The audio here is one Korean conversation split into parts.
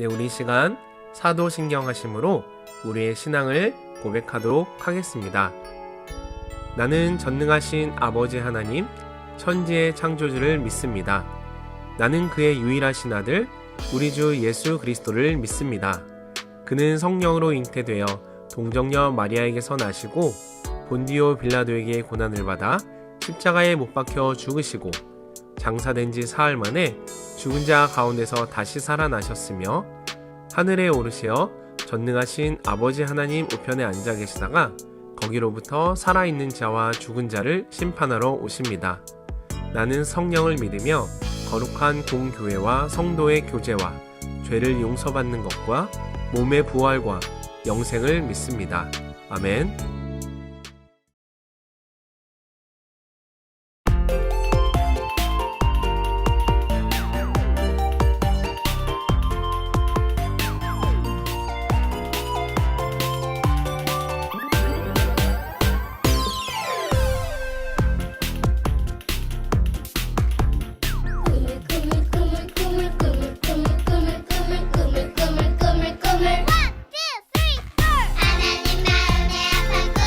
네, 우리 시간 사도신경하심으로 우리의 신앙을 고백하도록 하겠습니다. 나는 전능하신 아버지 하나님, 천지의 창조주를 믿습니다. 나는 그의 유일하신 아들, 우리 주 예수 그리스도를 믿습니다. 그는 성령으로 잉태되어 동정녀 마리아에게서 나시고 본디오 빌라도에게 고난을 받아 십자가에 못 박혀 죽으시고 장사된 지 사흘 만에 죽은 자 가운데서 다시 살아나셨으며 하늘에 오르시어 전능하신 아버지 하나님 우편에 앉아 계시다가 거기로부터 살아있는 자와 죽은 자를 심판하러 오십니다. 나는 성령을 믿으며 거룩한 공교회와 성도의 교제와 죄를 용서받는 것과 몸의 부활과 영생을 믿습니다. 아멘. 하나님 마음에 합한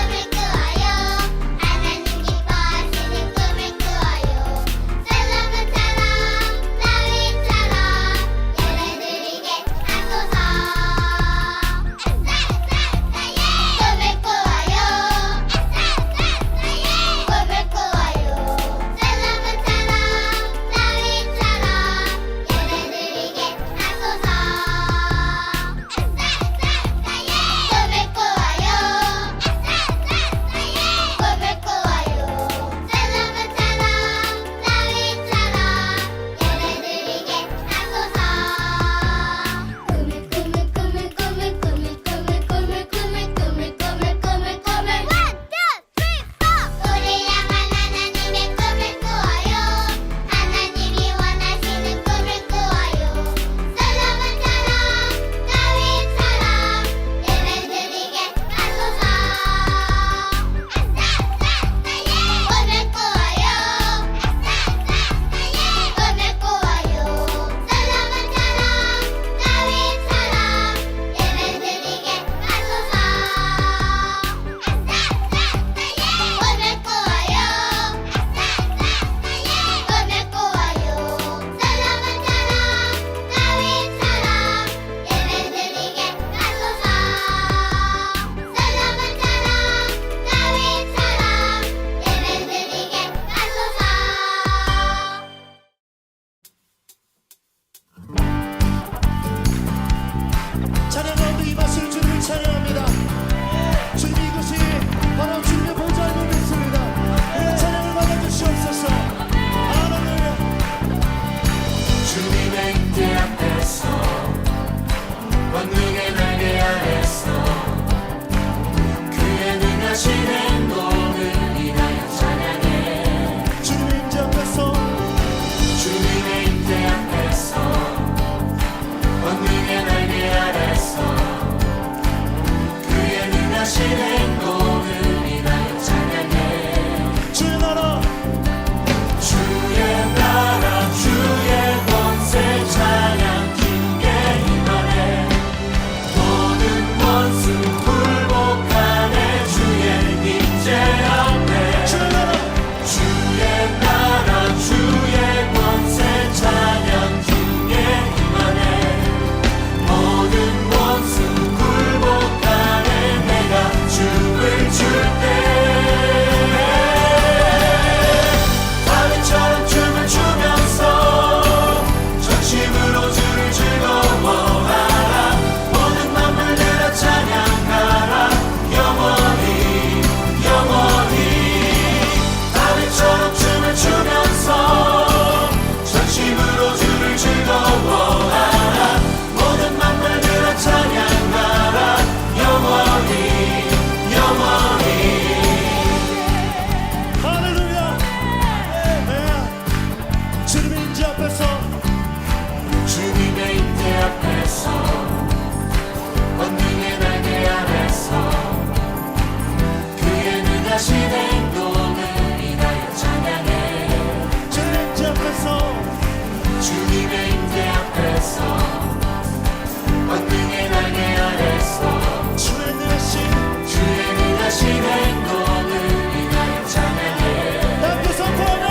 하신 행동을 인하여 찬양해. 주의 나라 주의 권세 찬양 기게 임하네. 모든 원수 굴복하네. 주의 임재 앞에 주의 나라 주의 권세 찬양 기게 임하네. 모든 원수 굴복하네. 내가 춤을 출 때 다윗처럼 춤을 추면서 전심으로 주를 즐거워하라. 모든 만물들아 찬양하라. 영원히 영원히 다윗처럼 춤을 추면서 전심으로 주를 즐거워하라. 모든 만물들아 찬양하라. 영원히 영원히. 할렐루야. 주님의 임재 앞에서 주님의 임재 앞에서 권능의 날개 아래서 그의 능하신 행동을 인하여 찬양해. 주님의 임재 앞에서 주님의 임재 앞에서 권능의 날개 아래서 주의 능하신 행동을 인하여 찬양해. 함께 선포하며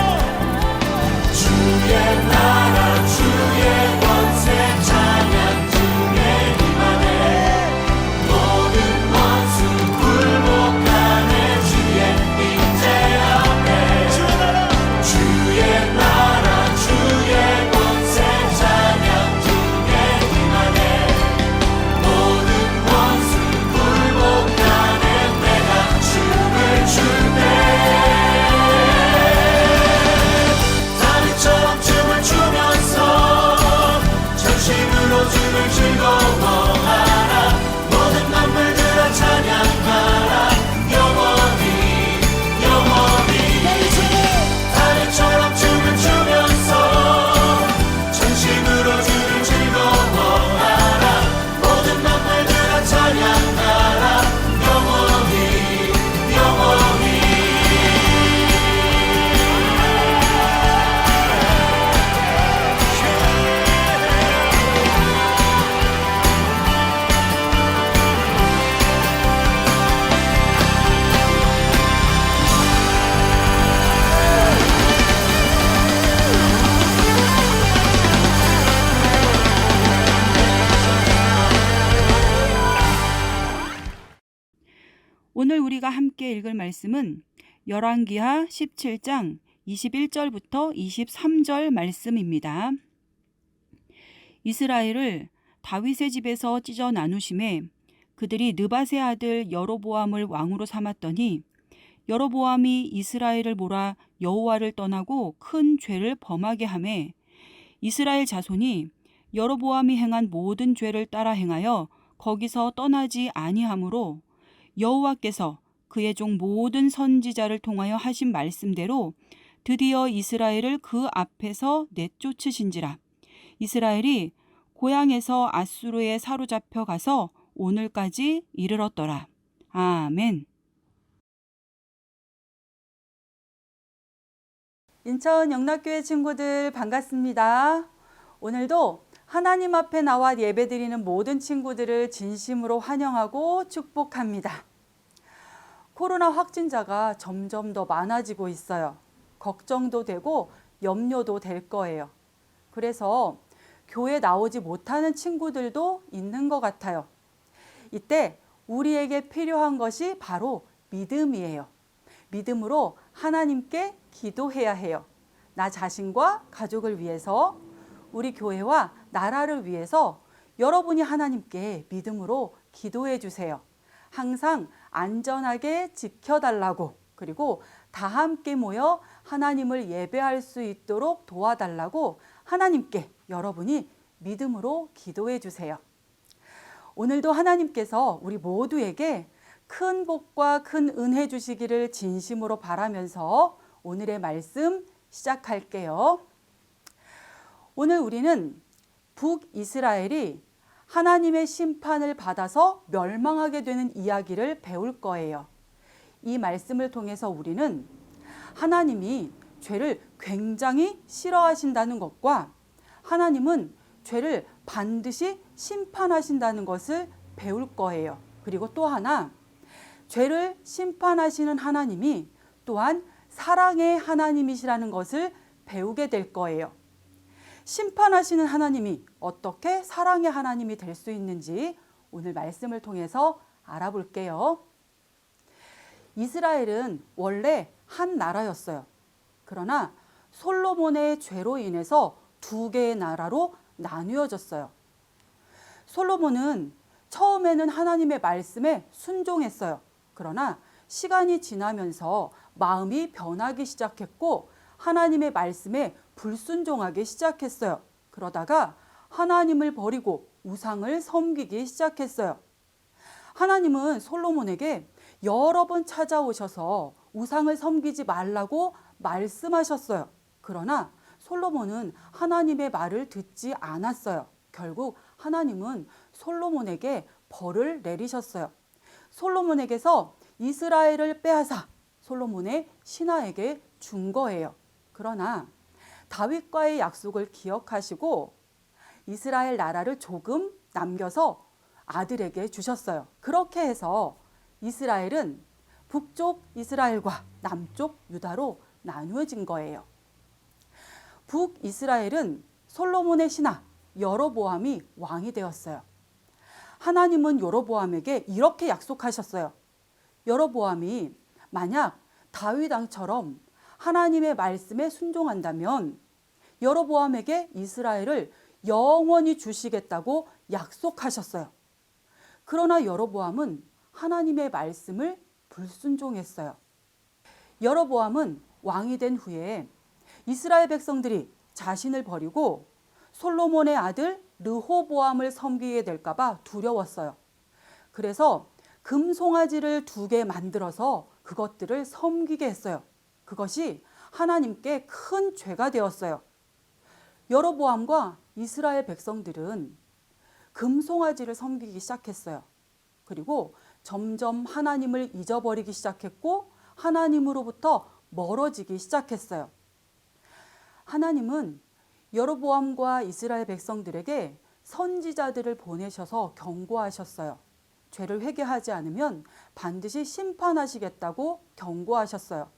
주의 나라 주의 권세 찬양 주의 임하네. 모든 원수 굴복하네. 주의 임재 앞에 주의 나라 주의 권세 찬양 주의 임하네. 모든 원수 굴복하네. 내가 춤을 출 때 다윗처럼 춤을 추면서 전심으로 주를 즐거워하라. 모든 만물들아 찬양하라. 영원히 영원히 다윗처럼 춤을 추면서 전심으로 주를 즐거워하라. 모든 만물들아 찬양하라. 영원히 영원히. 오늘 우리가 함께 읽을 말씀은 열왕기하 17장 21절부터 23절 말씀입니다. 이스라엘을 다윗의 집에서 찢어 나누심에 그들이 느밧의 아들 여로보암을 왕으로 삼았더니 여로보암이 이스라엘을 몰아 여호와를 떠나고 큰 죄를 범하게 하매 이스라엘 자손이 여로보암이 행한 모든 죄를 따라 행하여 거기서 떠나지 아니하므로 여호와께서 그의 종 모든 선지자를 통하여 하신 말씀대로 드디어 이스라엘을 그 앞에서 내쫓으신지라. 이스라엘이 고향에서 아수르에 사로잡혀 가서 오늘까지 이르렀더라. 아멘. 인천 영락교회 친구들 반갑습니다. 오늘도 하나님 앞에 나와 예배드리는 모든 친구들을 진심으로 환영하고 축복합니다. 코로나 확진자가 점점 더 많아지고 있어요. 걱정도 되고 염려도 될 거예요. 그래서 교회 나오지 못하는 친구들도 있는 것 같아요. 이때 우리에게 필요한 것이 바로 믿음이에요. 믿음으로 하나님께 기도해야 해요. 나 자신과 가족을 위해서, 우리 교회와 나라를 위해서 여러분이 하나님께 믿음으로 기도해 주세요. 항상 안전하게 지켜달라고, 그리고 다 함께 모여 하나님을 예배할 수 있도록 도와달라고 하나님께 여러분이 믿음으로 기도해 주세요. 오늘도 하나님께서 우리 모두에게 큰 복과 큰 은혜 주시기를 진심으로 바라면서 오늘의 말씀 시작할게요. 오늘 우리는 북이스라엘이 하나님의 심판을 받아서 멸망하게 되는 이야기를 배울 거예요. 이 말씀을 통해서 우리는 하나님이 죄를 굉장히 싫어하신다는 것과 하나님은 죄를 반드시 심판하신다는 것을 배울 거예요. 그리고 또 하나, 죄를 심판하시는 하나님이 또한 사랑의 하나님이시라는 것을 배우게 될 거예요. 심판하시는 하나님이 어떻게 사랑의 하나님이 될 수 있는지 오늘 말씀을 통해서 알아볼게요. 이스라엘은 원래 한 나라였어요. 그러나 솔로몬의 죄로 인해서 두 개의 나라로 나뉘어졌어요. 솔로몬은 처음에는 하나님의 말씀에 순종했어요. 그러나 시간이 지나면서 마음이 변하기 시작했고 하나님의 말씀에 불순종하기 시작했어요. 그러다가 하나님을 버리고 우상을 섬기기 시작했어요. 하나님은 솔로몬에게 여러 번 찾아오셔서 우상을 섬기지 말라고 말씀하셨어요. 그러나 솔로몬은 하나님의 말을 듣지 않았어요. 결국 하나님은 솔로몬에게 벌을 내리셨어요. 솔로몬에게서 이스라엘을 빼앗아 솔로몬의 신하에게 준 거예요. 그러나 다윗과의 약속을 기억하시고 이스라엘 나라를 조금 남겨서 아들에게 주셨어요. 그렇게 해서 이스라엘은 북쪽 이스라엘과 남쪽 유다로 나누어진 거예요. 북이스라엘은 솔로몬의 신하 여로보암이 왕이 되었어요. 하나님은 여로보암에게 이렇게 약속하셨어요. 여로보암이 만약 다윗 왕처럼 하나님의 말씀에 순종한다면 여로보암에게 이스라엘을 영원히 주시겠다고 약속하셨어요. 그러나 여로보암은 하나님의 말씀을 불순종했어요. 여로보암은 왕이 된 후에 이스라엘 백성들이 자신을 버리고 솔로몬의 아들 르호보암을 섬기게 될까 봐 두려웠어요. 그래서 금송아지를 2개 만들어서 그것들을 섬기게 했어요. 그것이 하나님께 큰 죄가 되었어요. 여로보암과 이스라엘 백성들은 금송아지를 섬기기 시작했어요. 그리고 점점 하나님을 잊어버리기 시작했고 하나님으로부터 멀어지기 시작했어요. 하나님은 여로보암과 이스라엘 백성들에게 선지자들을 보내셔서 경고하셨어요. 죄를 회개하지 않으면 반드시 심판하시겠다고 경고하셨어요.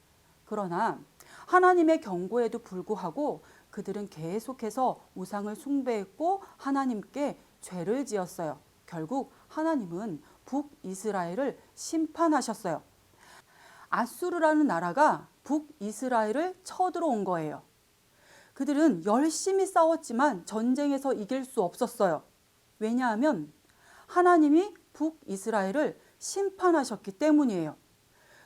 그러나 하나님의 경고에도 불구하고 그들은 계속해서 우상을 숭배했고 하나님께 죄를 지었어요. 결국 하나님은 북이스라엘을 심판하셨어요. 아수르라는 나라가 북이스라엘을 쳐들어온 거예요. 그들은 열심히 싸웠지만 전쟁에서 이길 수 없었어요. 왜냐하면 하나님이 북이스라엘을 심판하셨기 때문이에요.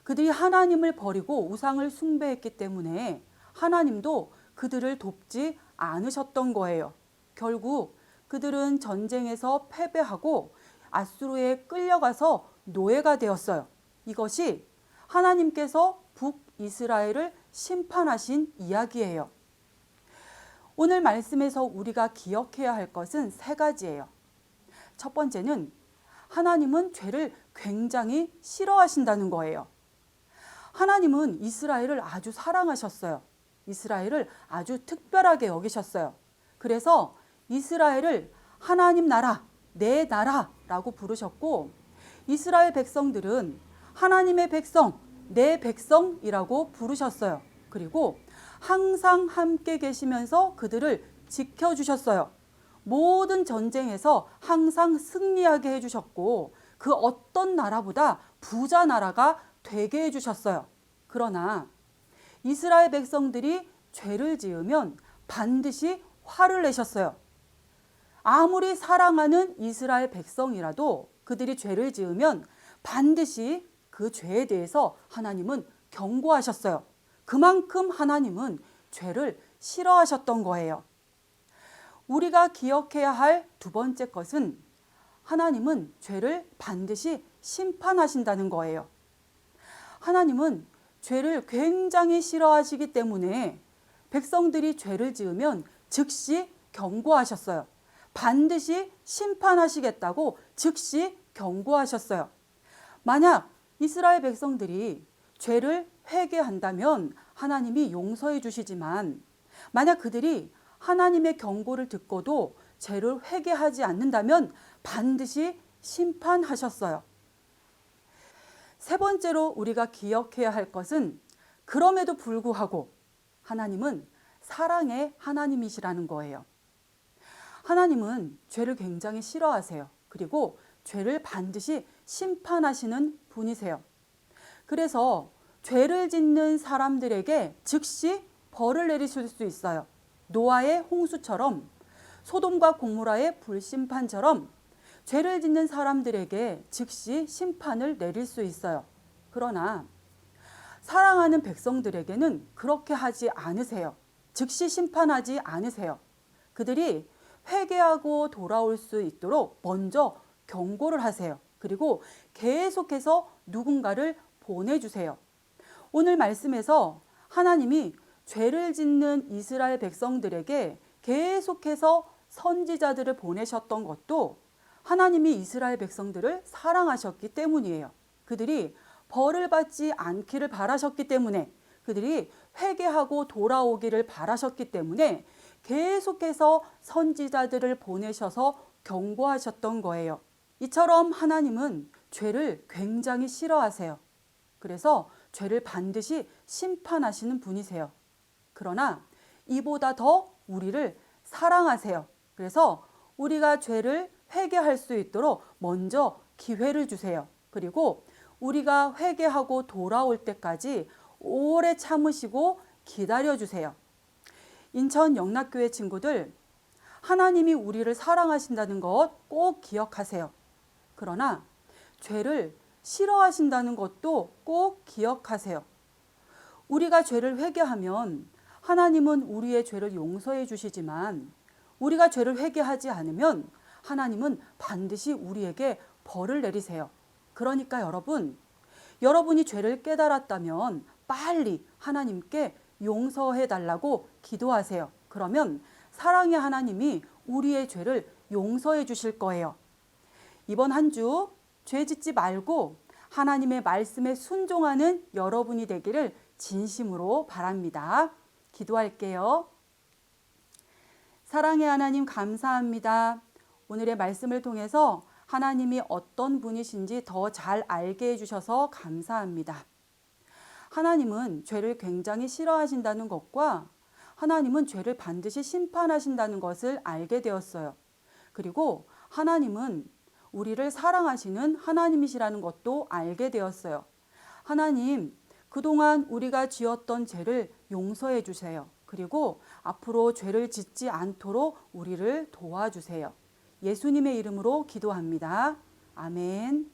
그들이 하나님을 버리고 우상을 숭배했기 때문에 하나님도 그들을 돕지 않으셨던 거예요. 결국 그들은 전쟁에서 패배하고 아수르에 끌려가서 노예가 되었어요. 이것이 하나님께서 북이스라엘을 심판하신 이야기예요. 오늘 말씀에서 우리가 기억해야 할 것은 3가지예요. 첫 번째는 하나님은 죄를 굉장히 싫어하신다는 거예요. 하나님은 이스라엘을 아주 사랑하셨어요. 이스라엘을 아주 특별하게 여기셨어요. 그래서 이스라엘을 하나님 나라, 내 나라라고 부르셨고 이스라엘 백성들은 하나님의 백성, 내 백성이라고 부르셨어요. 그리고 항상 함께 계시면서 그들을 지켜주셨어요. 모든 전쟁에서 항상 승리하게 해주셨고 그 어떤 나라보다 부자 나라가 되게 해주셨어요. 그러나 이스라엘 백성들이 죄를 지으면 반드시 화를 내셨어요. 아무리 사랑하는 이스라엘 백성이라도 그들이 죄를 지으면 반드시 그 죄에 대해서 하나님은 경고하셨어요. 그만큼 하나님은 죄를 싫어하셨던 거예요. 우리가 기억해야 할 2번째 것은 하나님은 죄를 반드시 심판하신다는 거예요. 하나님은 죄를 굉장히 싫어하시기 때문에 백성들이 죄를 지으면 즉시 경고하셨어요. 반드시 심판하시겠다고 즉시 경고하셨어요. 만약 이스라엘 백성들이 죄를 회개한다면 하나님이 용서해 주시지만 만약 그들이 하나님의 경고를 듣고도 죄를 회개하지 않는다면 반드시 심판하셨어요. 세 번째로 우리가 기억해야 할 것은 그럼에도 불구하고 하나님은 사랑의 하나님이시라는 거예요. 하나님은 죄를 굉장히 싫어하세요. 그리고 죄를 반드시 심판하시는 분이세요. 그래서 죄를 짓는 사람들에게 즉시 벌을 내리실 수 있어요. 노아의 홍수처럼 소돔과 고모라의 불심판처럼 죄를 짓는 사람들에게 즉시 심판을 내릴 수 있어요. 그러나 사랑하는 백성들에게는 그렇게 하지 않으세요. 즉시 심판하지 않으세요. 그들이 회개하고 돌아올 수 있도록 먼저 경고를 하세요. 그리고 계속해서 누군가를 보내주세요. 오늘 말씀에서 하나님이 죄를 짓는 이스라엘 백성들에게 계속해서 선지자들을 보내셨던 것도 하나님이 이스라엘 백성들을 사랑하셨기 때문이에요. 그들이 벌을 받지 않기를 바라셨기 때문에, 그들이 회개하고 돌아오기를 바라셨기 때문에 계속해서 선지자들을 보내셔서 경고하셨던 거예요. 이처럼 하나님은 죄를 굉장히 싫어하세요. 그래서 죄를 반드시 심판하시는 분이세요. 그러나 이보다 더 우리를 사랑하세요. 그래서 우리가 죄를 회개할 수 있도록 먼저 기회를 주세요. 그리고 우리가 회개하고 돌아올 때까지 오래 참으시고 기다려주세요. 인천 영락교회 친구들, 하나님이 우리를 사랑하신다는 것 꼭 기억하세요. 그러나 죄를 싫어하신다는 것도 꼭 기억하세요. 우리가 죄를 회개하면 하나님은 우리의 죄를 용서해 주시지만 우리가 죄를 회개하지 않으면 하나님은 반드시 우리에게 벌을 내리세요. 그러니까 여러분이 죄를 깨달았다면 빨리 하나님께 용서해 달라고 기도하세요. 그러면 사랑의 하나님이 우리의 죄를 용서해 주실 거예요. 이번 한 주 죄 짓지 말고 하나님의 말씀에 순종하는 여러분이 되기를 진심으로 바랍니다. 기도할게요. 사랑의 하나님 감사합니다. 오늘의 말씀을 통해서 하나님이 어떤 분이신지 더 잘 알게 해주셔서 감사합니다. 하나님은 죄를 굉장히 싫어하신다는 것과 하나님은 죄를 반드시 심판하신다는 것을 알게 되었어요. 그리고 하나님은 우리를 사랑하시는 하나님이시라는 것도 알게 되었어요. 하나님, 그동안 우리가 지었던 죄를 용서해 주세요. 그리고 앞으로 죄를 짓지 않도록 우리를 도와주세요. 예수님의 이름으로 기도합니다. 아멘.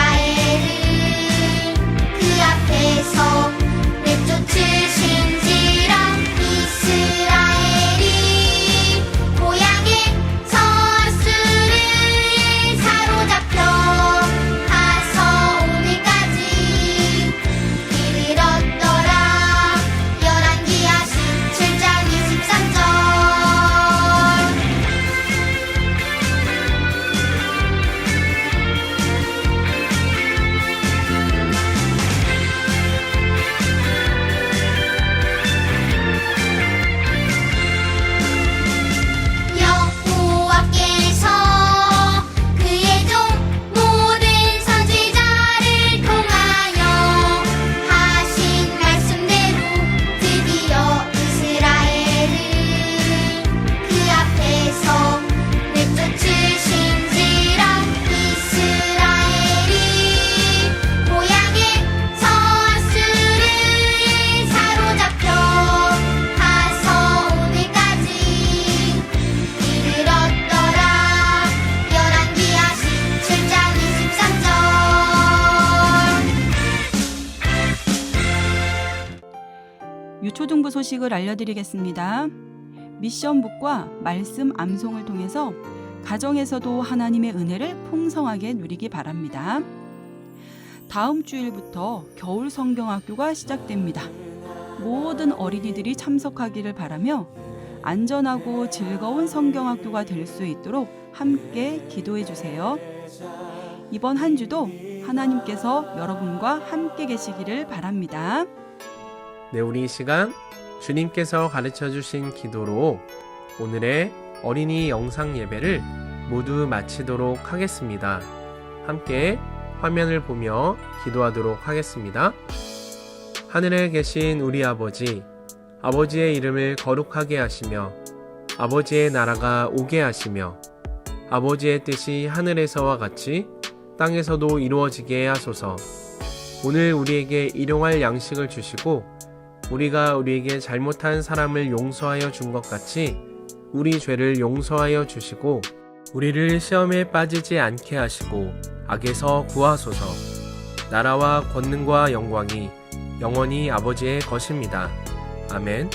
이스라엘을 유초등부 소식을 알려드리겠습니다. 미션북과 말씀 암송을 통해서 가정에서도 하나님의 은혜를 풍성하게 누리기 바랍니다. 다음 주일부터 겨울 성경학교가 시작됩니다. 모든 어린이들이 참석하기를 바라며 안전하고 즐거운 성경학교가 될 수 있도록 함께 기도해 주세요. 이번 한 주도 하나님께서 여러분과 함께 계시기를 바랍니다. 네, 우리 이 시간 주님께서 가르쳐 주신 기도로 오늘의 어린이 영상 예배를 모두 마치도록 하겠습니다. 함께 화면을 보며 기도하도록 하겠습니다. 하늘에 계신 우리 아버지, 아버지의 이름을 거룩하게 하시며 아버지의 나라가 오게 하시며 아버지의 뜻이 하늘에서와 같이 땅에서도 이루어지게 하소서. 오늘 우리에게 일용할 양식을 주시고 우리가 우리에게 잘못한 사람을 용서하여 준 것 같이 우리 죄를 용서하여 주시고 우리를 시험에 빠지지 않게 하시고 악에서 구하소서. 나라와 권능과 영광이 영원히 아버지의 것입니다. 아멘.